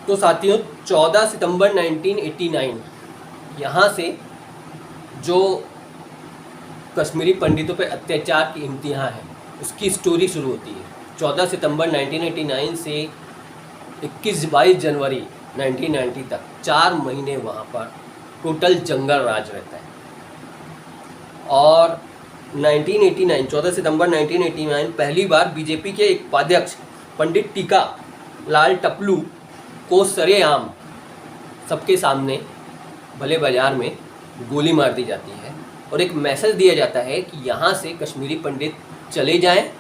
तो साथियों 14 सितंबर 1989 यहाँ से जो कश्मीरी पंडितों पर अत्याचार की इम्तिहान है उसकी स्टोरी शुरू होती है। 14 सितंबर 1989 से 22 जनवरी 1990 तक 4 महीने वहाँ पर टोटल जंगल राज रहता है। और 14 सितंबर 1989 पहली बार बीजेपी के एक उपाध्यक्ष पंडित टीका लाल टपलू को सरेआम सबके सामने भले बाजार में गोली मार दी जाती है और एक मैसेज दिया जाता है कि यहाँ से कश्मीरी पंडित चले जाएं,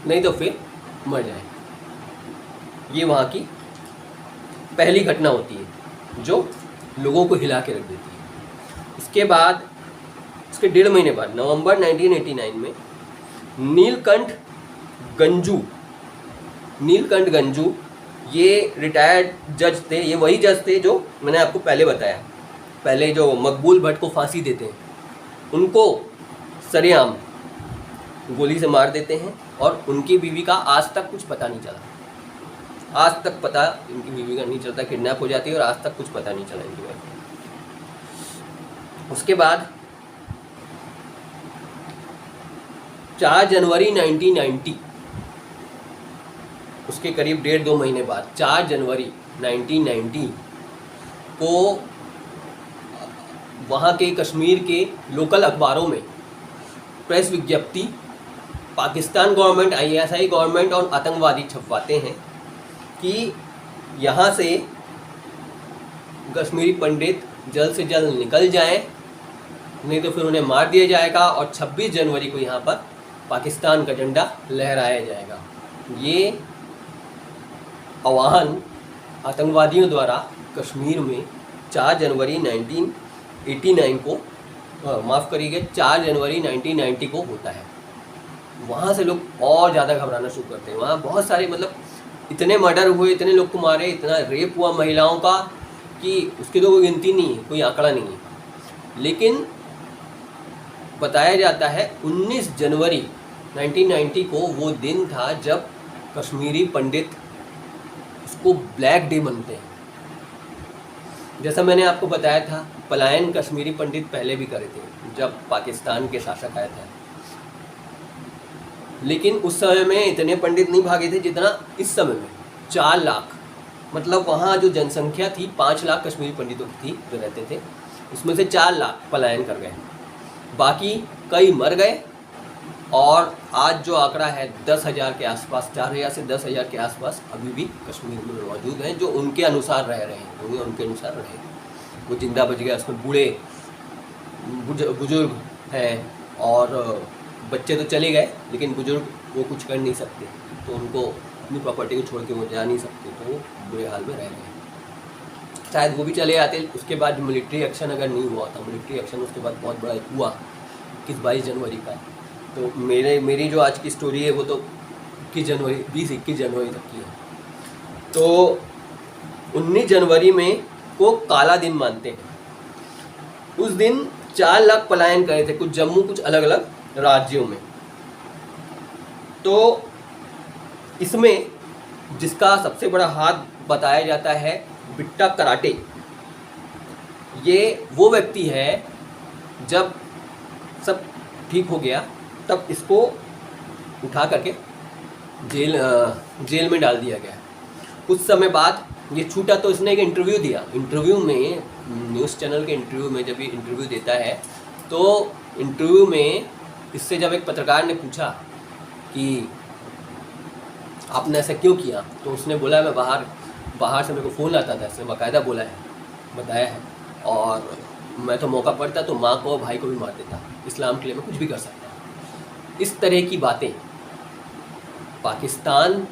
नहीं तो फिर मर जाएं। ये वहाँ की पहली घटना होती है जो लोगों को हिला के रख देती है। इसके बाद इसके 1.5 महीने बाद नवंबर 1989 में नीलकंठ गंजू ये रिटायर्ड जज थे। ये वही जज थे जो मैंने आपको पहले बताया, पहले जो मकबूल भट्ट को फांसी देते हैं उनको सरेआम गोली से मार देते हैं और उनकी बीवी का आज तक कुछ पता नहीं चला। आज तक पता इनकी बीवी का नहीं चलता, किडनैप हो जाती है और आज तक कुछ पता नहीं चला इनकी बारे में। उसके बाद 4 जनवरी 1990 उसके करीब 1.5-2 महीने बाद 4 जनवरी 1990 को वहाँ के कश्मीर के लोकल अखबारों में प्रेस विज्ञप्ति पाकिस्तान गवर्नमेंट, ISI गवर्नमेंट और आतंकवादी छपवाते हैं कि यहाँ से कश्मीरी पंडित जल्द से जल्द निकल जाएं, नहीं तो फिर उन्हें मार दिया जाएगा और 26 जनवरी को यहाँ पर पाकिस्तान का झंडा लहराया जाएगा। ये आह्वान आतंकवादियों द्वारा कश्मीर में 4 जनवरी 1989 को 4 जनवरी 1990 को होता है। वहाँ से लोग और ज़्यादा घबराना शुरू करते हैं। वहाँ बहुत सारे इतने मर्डर हुए, इतने लोग को मारे, इतना रेप हुआ महिलाओं का कि उसकी तो कोई गिनती नहीं है, कोई आंकड़ा नहीं है। लेकिन बताया जाता है 19 जनवरी 1990 को वो दिन था जब कश्मीरी पंडित उसको ब्लैक डे मनते हैं। जैसा मैंने आपको बताया था, पलायन कश्मीरी पंडित पहले भी करे थे जब पाकिस्तान के शासक आए थे, लेकिन उस समय में इतने पंडित नहीं भागे थे जितना इस समय में। 4 लाख, मतलब वहाँ जो जनसंख्या थी 5 लाख कश्मीरी पंडितों की थी जो रहते थे, उसमें से 4 लाख पलायन कर गए, बाकी कई मर गए। और आज जो आंकड़ा है 10,000 के आसपास, 4,000 से 10,000 के आसपास अभी भी कश्मीर में मौजूद हैं जो उनके अनुसार रह रहे हैं, उनके अनुसार रहे। वो जिंदा बच गया, उसमें बूढ़े बुजुर्ग हैं और बच्चे तो चले गए, लेकिन बुजुर्ग वो कुछ कर नहीं सकते, तो उनको अपनी प्रॉपर्टी को छोड़ के वो जा नहीं सकते, तो वो बुरे हाल में रह गए। शायद वो भी चले आते। उसके बाद मिलिट्री एक्शन अगर नहीं हुआ था, मिलिट्री एक्शन उसके बाद बहुत बड़ा हुआ 22 जनवरी का। तो मेरी जो आज की स्टोरी है वो तो 21 जनवरी तक की है। तो 19 जनवरी में को काला दिन मानते हैं। उस दिन 4 लाख पलायन करे थे, कुछ जम्मू, कुछ अलग अलग राज्यों में। तो इसमें जिसका सबसे बड़ा हाथ बताया जाता है बिट्टा कराटे। ये वो व्यक्ति है, जब सब ठीक हो गया तब इसको उठा करके जेल में डाल दिया गया। कुछ समय बाद ये छूटा तो इसने एक इंटरव्यू दिया। इंटरव्यू में, न्यूज़ चैनल के इंटरव्यू में जब ये इंटरव्यू देता है, तो इंटरव्यू में इससे जब एक पत्रकार ने पूछा कि आपने ऐसा क्यों किया, तो उसने बोला मैं बाहर से मेरे को फ़ोन आता था, इसने बाकायदा बताया है, और मैं तो मौका पड़ता तो माँ को भाई को भी मार देता, इस्लाम के लिए मैं कुछ भी कर सकता। इस तरह की बातें पाकिस्तान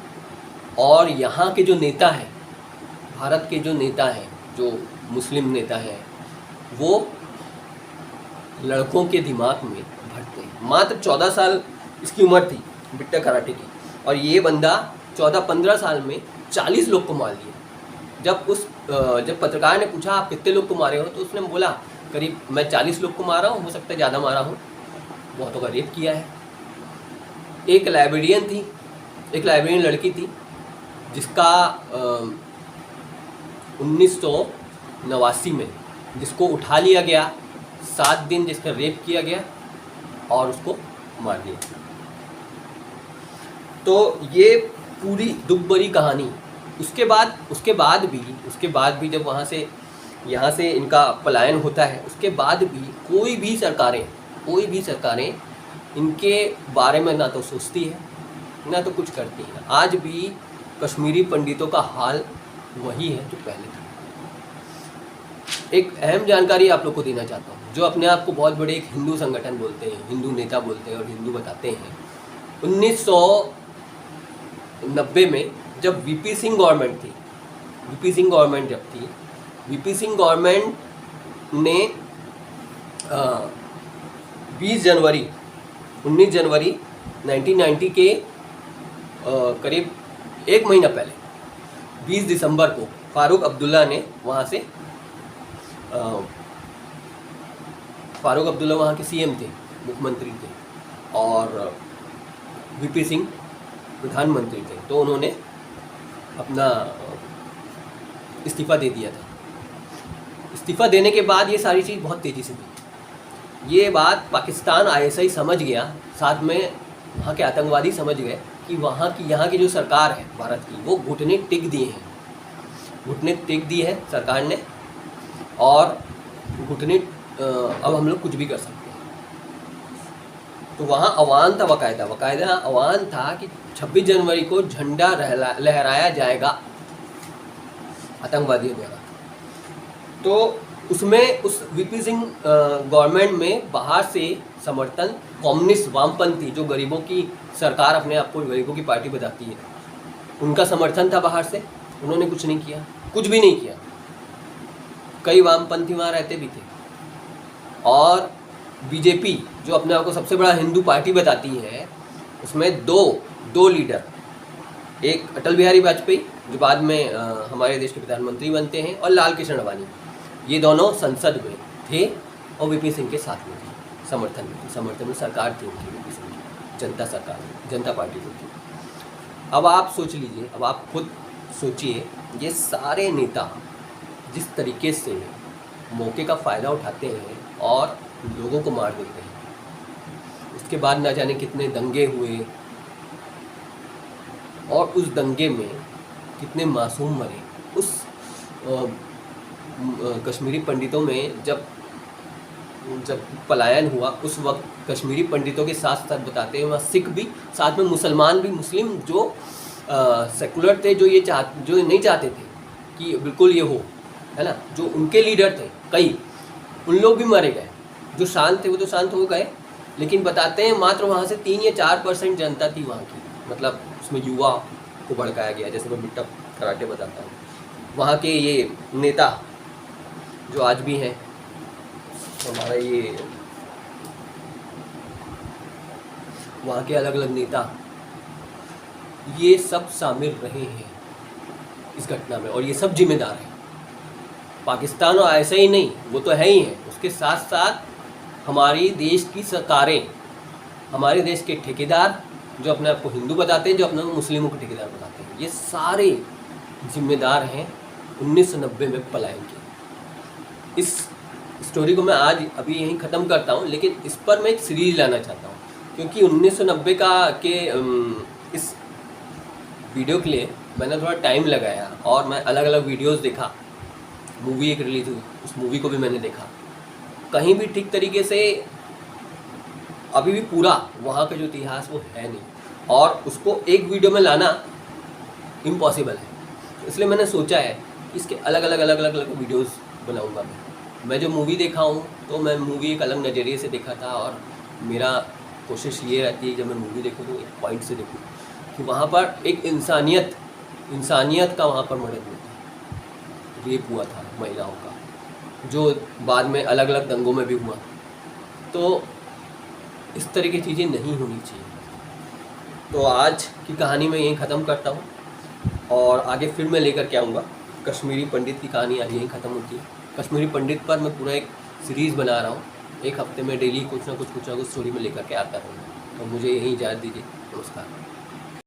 और यहाँ के जो नेता हैं, भारत के जो नेता हैं, जो मुस्लिम नेता हैं, वो लड़कों के दिमाग में भरते हैं। मात्र 14 साल इसकी उम्र थी बिट्टा कराटे की, और ये बंदा 14-15 साल में 40 लोग को मार दिया। जब पत्रकार ने पूछा आप कितने लोग को मारे हो, तो उसने बोला करीब मैं 40 लोग को मारा हूँ, हो सकता है ज़्यादा मारा हूँ, बहुतों का रेप किया है। एक लाइब्रेरियन लड़की थी जिसका 1989 में जिसको उठा लिया गया, 7 दिन जिसका रेप किया गया और उसको मार दिया। तो ये पूरी दुख भरी कहानी। उसके बाद भी जब वहाँ से यहाँ से इनका पलायन होता है, उसके बाद भी कोई भी सरकारें इनके बारे में ना तो सोचती है ना तो कुछ करती है। आज भी कश्मीरी पंडितों का हाल वही है जो पहले था। एक अहम जानकारी आप लोग को देना चाहता हूँ, जो अपने आप को बहुत बड़े एक हिंदू संगठन बोलते हैं, हिंदू नेता बोलते हैं और हिंदू बताते हैं। 1990 में जब वीपी सिंह गवर्नमेंट थी, वीपी सिंह गवर्नमेंट ने 19 जनवरी 1990 के करीब 1 महीना पहले 20 दिसंबर को फारूक अब्दुल्ला ने वहाँ से फारूक अब्दुल्ला वहाँ के सीएम थे, मुख्यमंत्री थे, और वीपी सिंह प्रधानमंत्री थे। तो उन्होंने अपना इस्तीफ़ा दे दिया था। इस्तीफ़ा देने के बाद ये सारी चीज़ बहुत तेज़ी से हुई। ये बात पाकिस्तान ISI समझ गया, साथ में वहाँ के आतंकवादी समझ गए कि यहाँ की जो सरकार है भारत की, वो घुटने टेक दिए हैं सरकार ने, और घुटने अब हम लोग कुछ भी कर सकते हैं। तो वहाँ अवान था, बाकायदा अवान था कि 26 जनवरी को झंडा लहराया जाएगा आतंकवादियों द्वारा। तो उसमें उस वीपी सिंह गवर्नमेंट में बाहर से समर्थन कम्युनिस्ट वामपंथी, जो गरीबों की सरकार अपने आप को गरीबों की पार्टी बताती है, उनका समर्थन था बाहर से। उन्होंने कुछ नहीं किया, कुछ भी नहीं किया। कई वामपंथी वहाँ रहते भी थे। और बीजेपी जो अपने आप को सबसे बड़ा हिंदू पार्टी बताती है, उसमें दो लीडर, एक अटल बिहारी वाजपेयी जो बाद में हमारे देश के प्रधानमंत्री बनते हैं, और लाल कृष्ण अडवाणी, ये दोनों संसद में थे और वीपी सिंह के साथ में थे, समर्थन में सरकार थी उनकी, वीपी सिंह की जनता पार्टी थी। अब आप सोच लीजिए, अब आप खुद सोचिए, ये सारे नेता जिस तरीके से मौके का फ़ायदा उठाते हैं और लोगों को मार देते हैं। उसके बाद ना जाने कितने दंगे हुए, और उस दंगे में कितने मासूम मरे। उस कश्मीरी पंडितों में जब पलायन हुआ, उस वक्त कश्मीरी पंडितों के साथ साथ बताते हैं वहाँ सिख भी, साथ में मुसलमान भी, मुस्लिम जो सेकुलर थे, जो नहीं चाहते थे कि बिल्कुल ये हो, है ना, जो उनके लीडर थे कई, उन लोग भी मारे गए। जो शांत थे वो तो शांत हो गए, लेकिन बताते हैं मात्र वहाँ से 3 या 4% जनता थी वहाँ की, मतलब उसमें युवा को भड़काया गया, जैसे मैं बिट्टा कराटे बताता हूँ। वहाँ के ये नेता जो आज भी हैं, हमारा ये वहाँ के अलग अलग नेता, ये सब शामिल रहे हैं इस घटना में, और ये सब जिम्मेदार हैं। पाकिस्तान और ऐसा ही नहीं, वो तो है ही है, उसके साथ साथ हमारी देश की सरकारें, हमारे देश के ठेकेदार जो अपने आप को हिंदू बताते हैं, जो अपने को मुस्लिमों के ठेकेदार बताते हैं, ये सारे जिम्मेदार हैं 1990 में पलायन के। इस स्टोरी को मैं आज अभी यहीं ख़त्म करता हूँ, लेकिन इस पर मैं एक सीरीज़ लाना चाहता हूँ, क्योंकि 1990 के इस वीडियो के लिए मैंने थोड़ा टाइम लगाया, और मैं अलग अलग वीडियोस देखा। मूवी एक रिलीज़ हुई, उस मूवी को भी मैंने देखा। कहीं भी ठीक तरीके से अभी भी पूरा वहाँ का जो इतिहास वो है नहीं, और उसको एक वीडियो में लाना इम्पॉसिबल है। इसलिए मैंने सोचा है कि इसके अलग अलग वीडियोस बनाऊंगा। मैं जो मूवी देखा हूँ, तो मैं मूवी एक अलग नज़रिए से देखा था, और मेरा कोशिश ये रहती है जब मैं मूवी देखूँ तो एक पॉइंट से देखूँ कि वहाँ पर एक इंसानियत का वहाँ पर मर्डर हुआ था, रेप हुआ था महिलाओं का, जो बाद में अलग अलग दंगों में भी हुआ। तो इस तरह की चीज़ें नहीं होनी चाहिए। तो आज की कहानी मैं यहीं ख़त्म करता हूँ, और आगे फिर मैं लेकर के आऊँगा। कश्मीरी पंडित की कहानी आज यहीं ख़त्म होती है। कश्मीरी पंडित पर मैं पूरा एक सीरीज़ बना रहा हूँ, एक हफ्ते में डेली कुछ ना कुछ स्टोरी में लेकर के आता रहूँगा। तो मुझे यहीं इजाज़त दीजिए। नमस्कार।